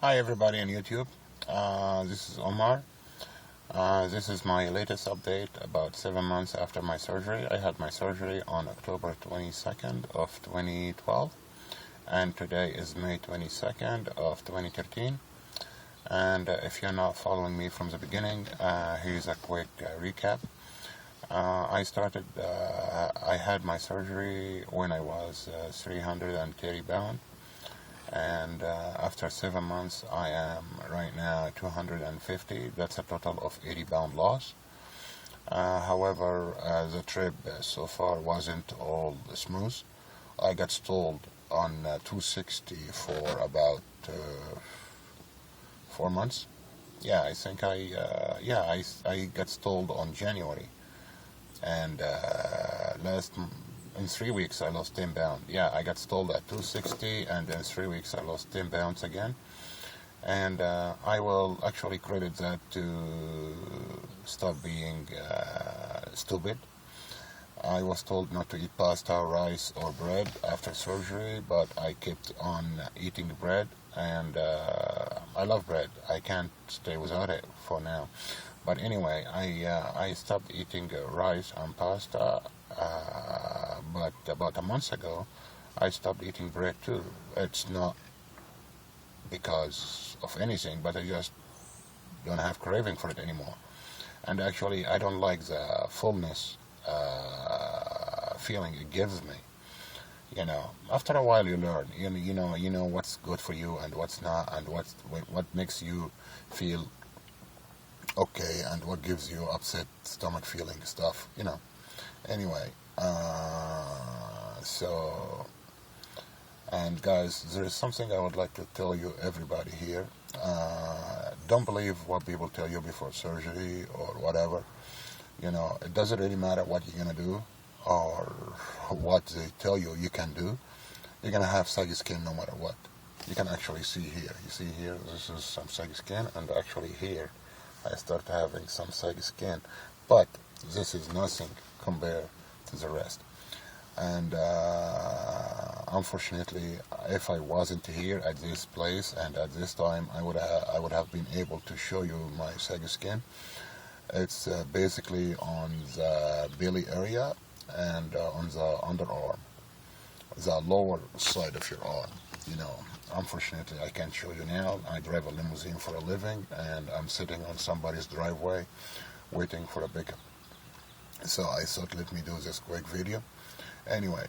Hi everybody on YouTube. This is Omar. This is my latest update about 7 months after my surgery. I had my surgery on October 22nd of 2012 and today is May 22nd of 2013. And if you're not following me from the beginning, here's a quick recap. I had my surgery when I was 330 pounds. And after 7 months, I am right now 250. That's a total of 80 pound loss. However, the trip so far wasn't all smooth. I got stalled on 260 for about 4 months. Yeah, I think I got stalled on January, and in 3 weeks I lost 10 pounds. Yeah, I got stalled at 260, and in 3 weeks I lost 10 pounds again. And I will actually credit that to stop being stupid. I was told not to eat pasta, rice, or bread after surgery, but I kept on eating bread, and I love bread. I can't stay without it for now. But anyway, I stopped eating rice and pasta, but about a month ago, I stopped eating bread too. It's not because of anything, but I just don't have craving for it anymore. And actually, I don't like the fullness feeling it gives me. You know, after a while you learn. You know what's good for you and what's not, and what makes you feel okay and what gives you upset stomach feeling stuff. Anyway, and guys, there is something I would like to tell you, everybody here. Don't believe what people tell you before surgery or whatever. It doesn't really matter what you're gonna do or what they tell you can do. You're gonna have saggy skin no matter what. You can actually see here. You see here, this is some saggy skin, and actually here I start having some saggy skin, but this is nothing compared to the rest. And unfortunately, if I wasn't here at this place and at this time, I would have been able to show you my saggy skin. It's basically on the belly area and on the underarm, the lower side of your arm. Unfortunately, I can't show you now. I drive a limousine for a living, and I'm sitting on somebody's driveway waiting for a pickup. So I thought, let me do this quick video. Anyway,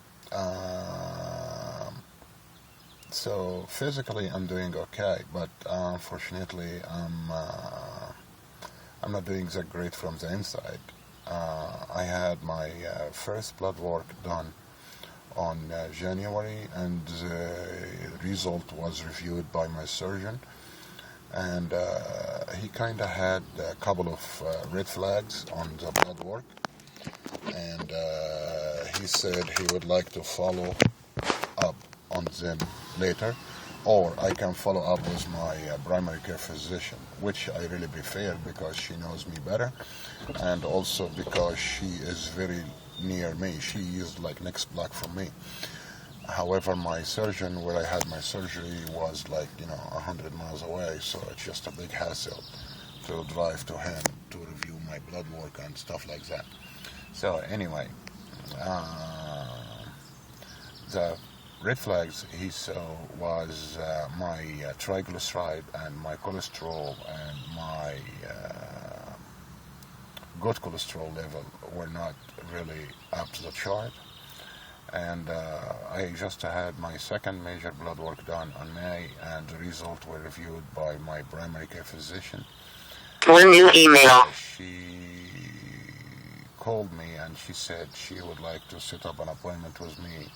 so physically I'm doing okay, but unfortunately I'm not doing that great from the inside. I had my first blood work done on January, and the result was reviewed by my surgeon, and he kind of had a couple of red flags on the blood work, and he said he would like to follow up on them later, or I can follow up with my primary care physician, which I really prefer because she knows me better, and also because she is very near me. She is like next block from me. However, my surgeon, where I had my surgery, was 100 miles away, so it's just a big hassle to drive to him to review my blood work and stuff like that. So anyway, the red flags he saw was my triglyceride and my cholesterol and my good cholesterol level were not really up to the chart. And I just had my second major blood work done on May, and the results were reviewed by my primary care physician. One new email. She called me and she said she would like to set up an appointment with me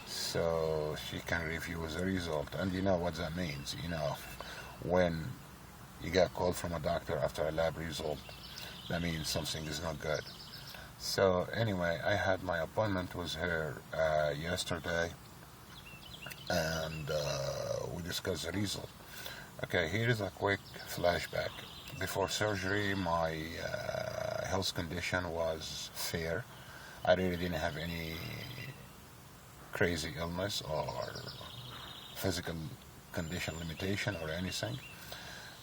so she can review the result. And you know what that means. When you get called from a doctor after a lab result, that means something is not good. So anyway, I had my appointment with her yesterday, and we discussed the result. Okay, here is a quick flashback. Before surgery, my health condition was fair. I really didn't have any crazy illness or physical condition limitation or anything.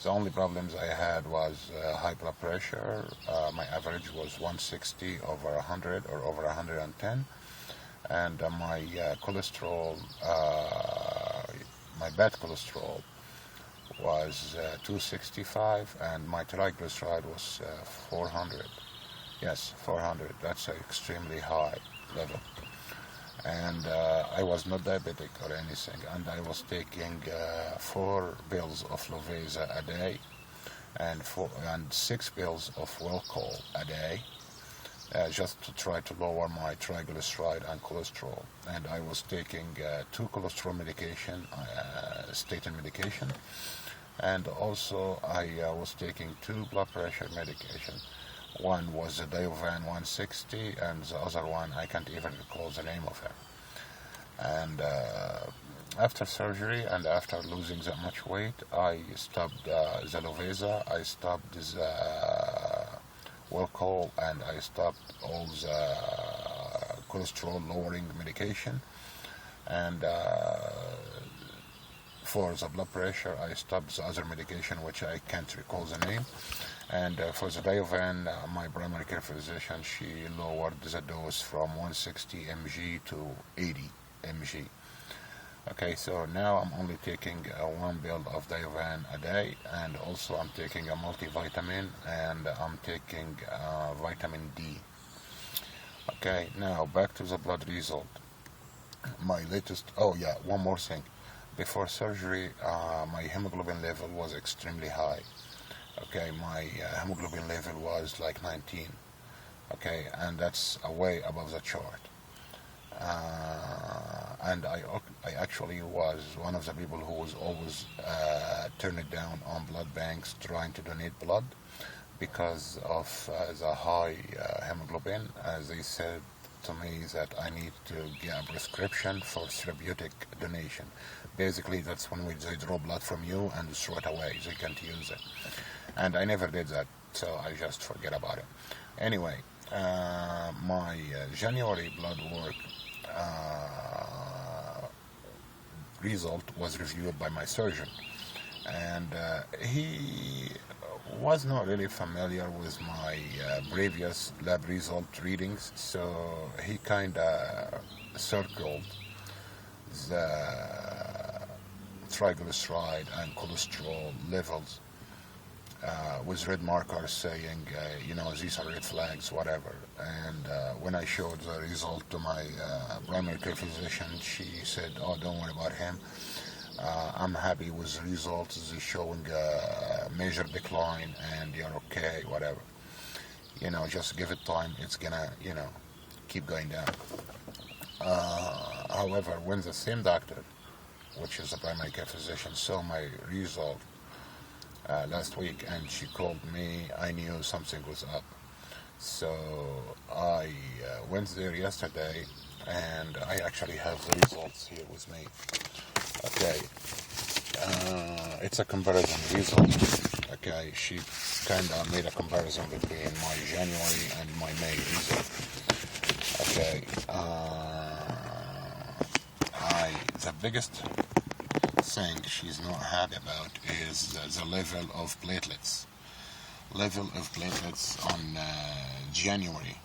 The only problems I had was high blood pressure. My average was 160 over 100 or over 110, and my cholesterol, my bad cholesterol was 265, and my triglyceride was 400. Yes, 400. That's an extremely high level. And I was not diabetic or anything, and I was taking 4 pills of Loveza a day and 6 pills of Welchol a day, just to try to lower my triglyceride and cholesterol. And I was taking 2 cholesterol medication, statin medication, and also I was taking 2 blood pressure medication. One was the Diovan 160, and the other one, I can't even recall the name of it. And after surgery and after losing that much weight, I stopped the Loveza, I stopped the Welchol, and I stopped all the cholesterol-lowering medication. And for the blood pressure, I stopped the other medication, which I can't recall the name. And for the Diovan, my primary care physician, she lowered the dose from 160 mg to 80 mg. Okay, so now I'm only taking 1 pill of Diovan a day, and also I'm taking a multivitamin, and I'm taking vitamin D. Okay, now back to the blood result. My latest, oh yeah, one more thing. Before surgery, my hemoglobin level was extremely high. Okay, my hemoglobin level was like 19. Okay, and that's way above the chart. And I actually was one of the people who was always turned down on blood banks trying to donate blood because of the high hemoglobin. As they said to me that I need to get a prescription for therapeutic donation. Basically, that's when they draw blood from you and throw it away. They can't use it. And I never did that, so I just forget about it. Anyway, my January blood work result was reviewed by my surgeon, and he was not really familiar with my previous lab result readings, so he kind of circled the triglyceride and cholesterol levels with red markers saying, these are red flags, whatever. And when I showed the result to my primary care physician, she said, oh, don't worry about him. I'm happy with the results. They're showing a major decline, and you're okay, whatever. Just give it time. It's gonna, keep going down. However, when the same doctor, which is a primary care physician, saw my result last week, and she called me, I knew something was up. So I went there yesterday, and I actually have the results here with me. Okay, it's a comparison result. Okay, she kind of made a comparison between my January and my May result. Okay, the biggest thing she's not happy about is the level of platelets. Level of platelets on January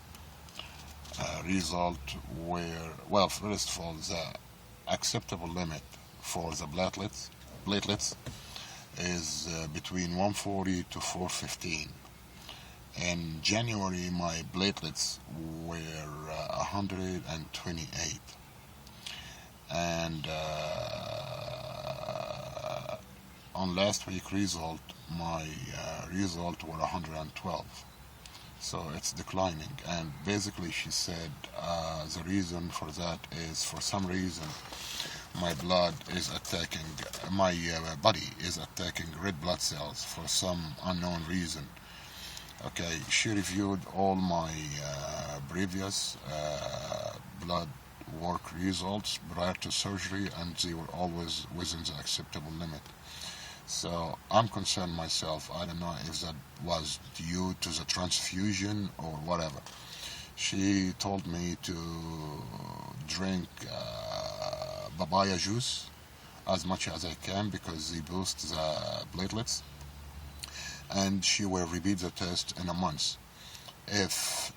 result where, well, first of all, the acceptable limit for the platelets is between 140 to 415. In January, my platelets were 128. And on last week's result, my result were 112. So it's declining. And basically she said the reason for that is, for some reason, my blood is attacking, my body is attacking red blood cells for some unknown reason. Okay, she reviewed all my previous blood work results prior to surgery, and they were always within the acceptable limit. So I'm concerned myself. I don't know if that was due to the transfusion or whatever. She told me to drink papaya juice as much as I can because they boost the platelets, and she will repeat the test in a month. If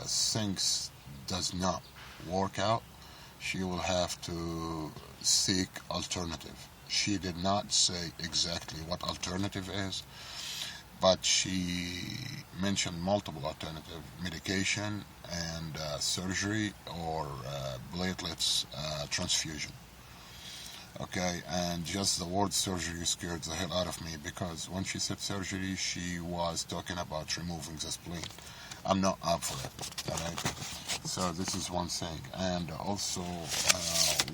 things does not work out, she will have to seek alternative. She did not say exactly what alternative is, but she mentioned multiple alternative: medication and surgery or platelets transfusion. Okay, and just the word surgery scared the hell out of me, because when she said surgery, she was talking about removing the spleen. I'm not up for it. Alright, so this is one thing, and also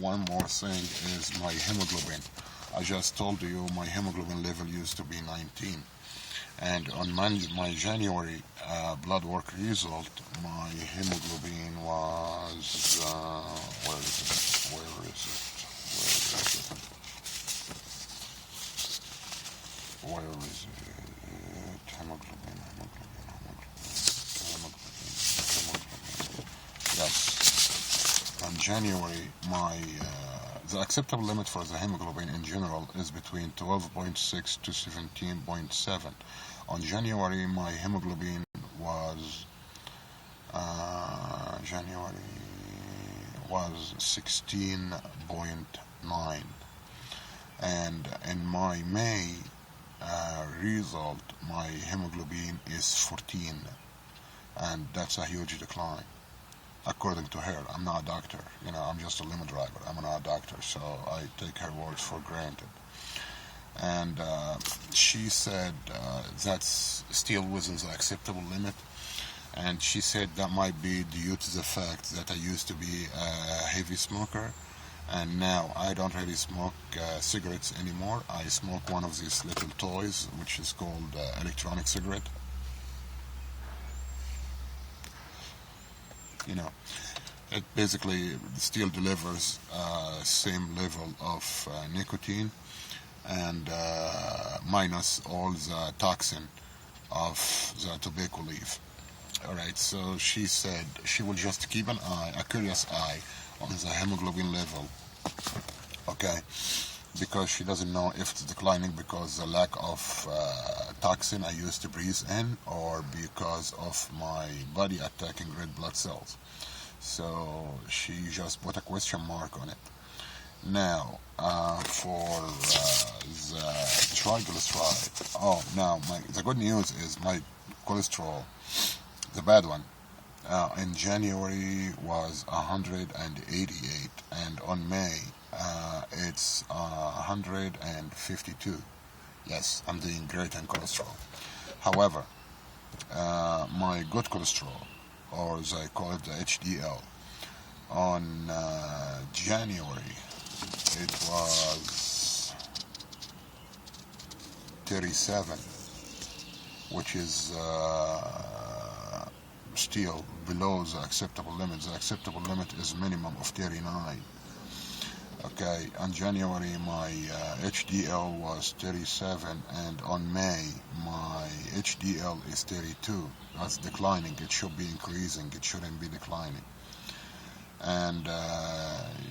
one more thing is my hemoglobin. I just told you my hemoglobin level used to be 19, and on my January blood work result, my hemoglobin was where is it? Where is it? Where is it? Hemoglobin. Yes. In January, the acceptable limit for the hemoglobin in general is between 12.6 to 17.7. On January, my hemoglobin was 16.9, and in my May result, my hemoglobin is 14, and that's a huge decline. According to her, I'm not a doctor, I'm just a limo driver. I'm not a doctor, so I take her words for granted. And she said that's still within the acceptable limit, and she said that might be due to the fact that I used to be a heavy smoker, and now I don't really smoke cigarettes anymore. I smoke one of these little toys, which is called electronic cigarette. It basically still delivers same level of nicotine, and minus all the toxin of the tobacco leaf. Alright, so she said she will just keep a curious eye on the hemoglobin level, okay, because she doesn't know if it's declining because the lack of toxin I used to breathe in, or because of my body attacking red blood cells. So she just put a question mark on it. Now, for the triglyceride, now the good news is my cholesterol, the bad one, in January was 188, and on May it's 152. Yes, I'm doing great in cholesterol. However, my good cholesterol, or as I call it, the HDL, on January it was 37, which is still below the acceptable limit. The acceptable limit is minimum of 39. Okay, on January my HDL was 37, and on May my HDL is 32. That's declining. It should be increasing. It shouldn't be declining. And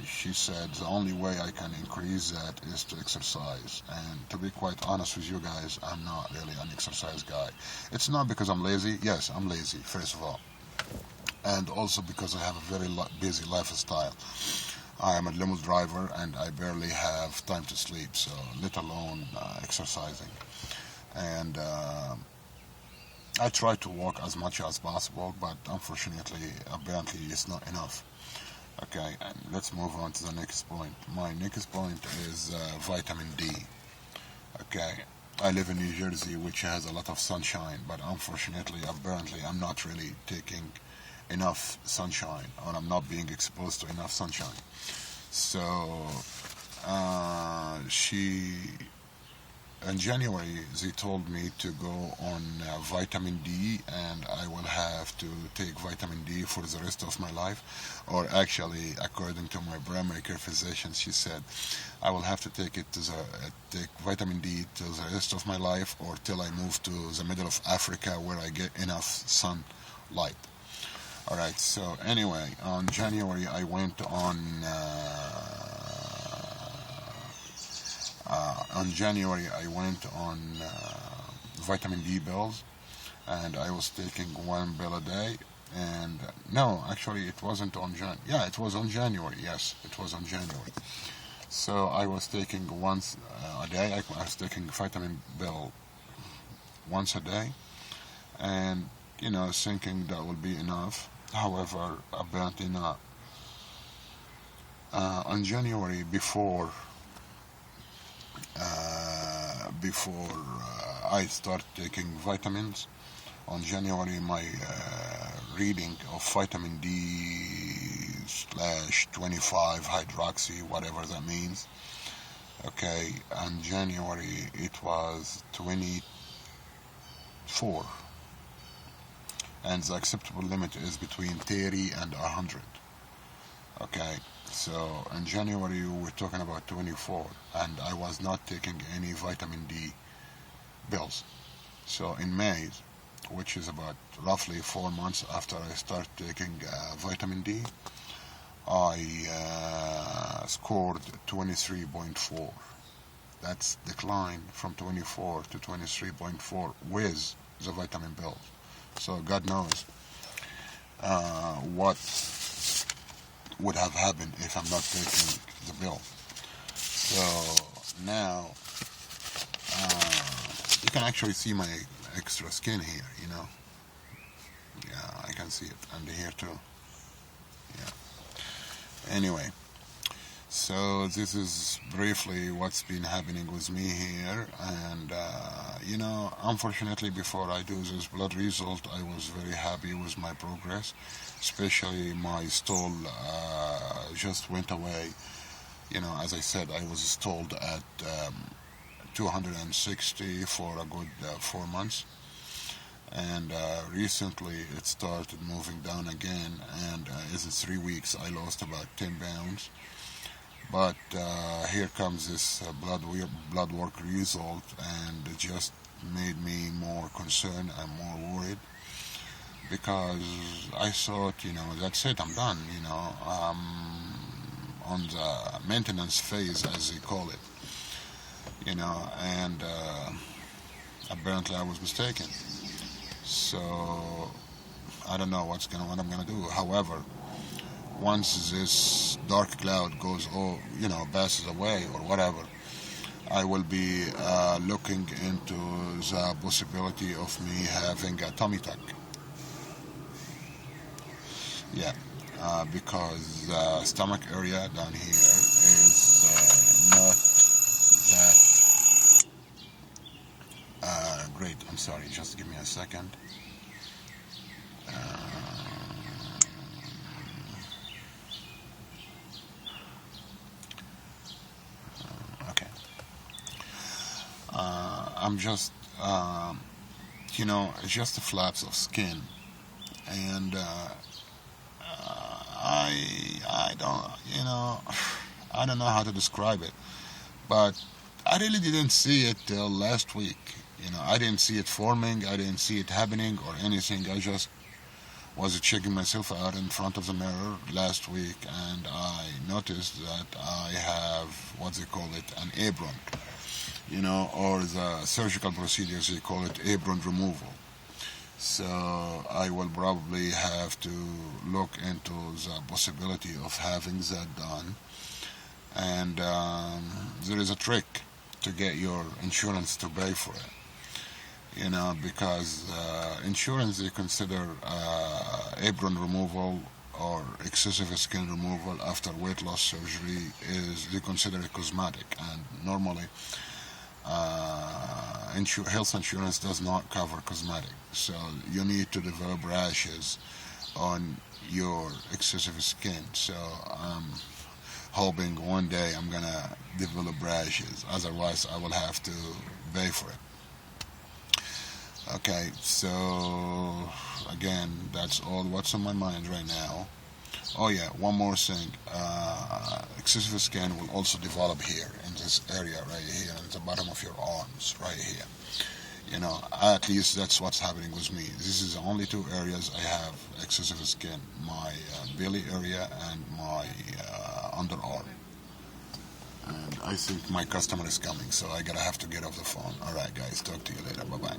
she said the only way I can increase that is to exercise. And to be quite honest with you guys, I'm not really an exercise guy. It's not because I'm lazy. Yes, I'm lazy, first of all. And also because I have a very busy lifestyle. I am a limo driver and I barely have time to sleep, so let alone exercising. And I try to walk as much as possible, but unfortunately, apparently it's not enough. Okay, and let's move on to the next point. My next point is vitamin D. Okay, I live in New Jersey, which has a lot of sunshine, but unfortunately, apparently, I'm not really taking enough sunshine, or I'm not being exposed to enough sunshine. So in January, they told me to go on vitamin D, and I will have to take vitamin D for the rest of my life. Or actually, according to my primary care physician, she said I will have to take vitamin D to the rest of my life, or till I move to the middle of Africa where I get enough sunlight. Alright, so anyway, on January I went on on January I went on vitamin D pills, and I was taking one pill a day. And no, actually, it wasn't on it was on January. Yes, it was on January. So I was taking once a day. I was taking vitamin pill once a day, and thinking that will be enough. However, apparently not. On January, before I start taking vitamins, on January my reading of vitamin D/25 hydroxy, whatever that means. Okay, on January it was 24, and the acceptable limit is between 30 and 100. Okay, so in January we were talking about 24, and I was not taking any vitamin D pills. So in May, which is about roughly 4 months after I start taking vitamin D, I scored 23.4. That's decline from 24 to 23.4 with the vitamin pills. So God knows what would have happened if I'm not taking the pill. So now you can actually see my extra skin here, Yeah, I can see it, and here too. Yeah. Anyway, so this is briefly what's been happening with me here, and unfortunately, before I do this blood result, I was very happy with my progress, especially my stool just went away. As I said, I was stalled at 260 for a good 4 months, and recently it started moving down again, and in 3 weeks I lost about 10 pounds. But here comes this blood work result, and it just made me more concerned and more worried, because I thought, that's it, I'm done, on the maintenance phase, as they call it, and apparently I was mistaken. So I don't know what I'm gonna do. However, once this dark cloud goes, passes away or whatever, I will be looking into the possibility of me having a tummy tuck. Yeah, because the stomach area down here is not that great. I'm sorry, just give me a second. Okay. I'm just, just the flaps of skin, and I don't, I don't know how to describe it, but I really didn't see it till last week. I didn't see it forming, I didn't see it happening or anything. I just was checking myself out in front of the mirror last week, and I noticed that I have what they call it, an apron, or the surgical procedures, they call it apron removal. So I will probably have to look into the possibility of having that done. And there is a trick to get your insurance to pay for it. Because insurance, they consider apron removal or excessive skin removal after weight loss surgery they consider it cosmetic, and normally health insurance does not cover cosmetic. So you need to develop rashes on your excessive skin. So I'm hoping one day I'm gonna develop rashes, otherwise I will have to pay for it. Okay, so again, that's all what's on my mind right now. Oh yeah, one more thing. Excessive skin will also develop here in this area right here, at the bottom of your arms, right here. At least that's what's happening with me. This is the only 2 areas I have excessive skin: my belly area and my underarm. And I think my customer is coming, so I gotta have to get off the phone. All right, guys, talk to you later. Bye-bye.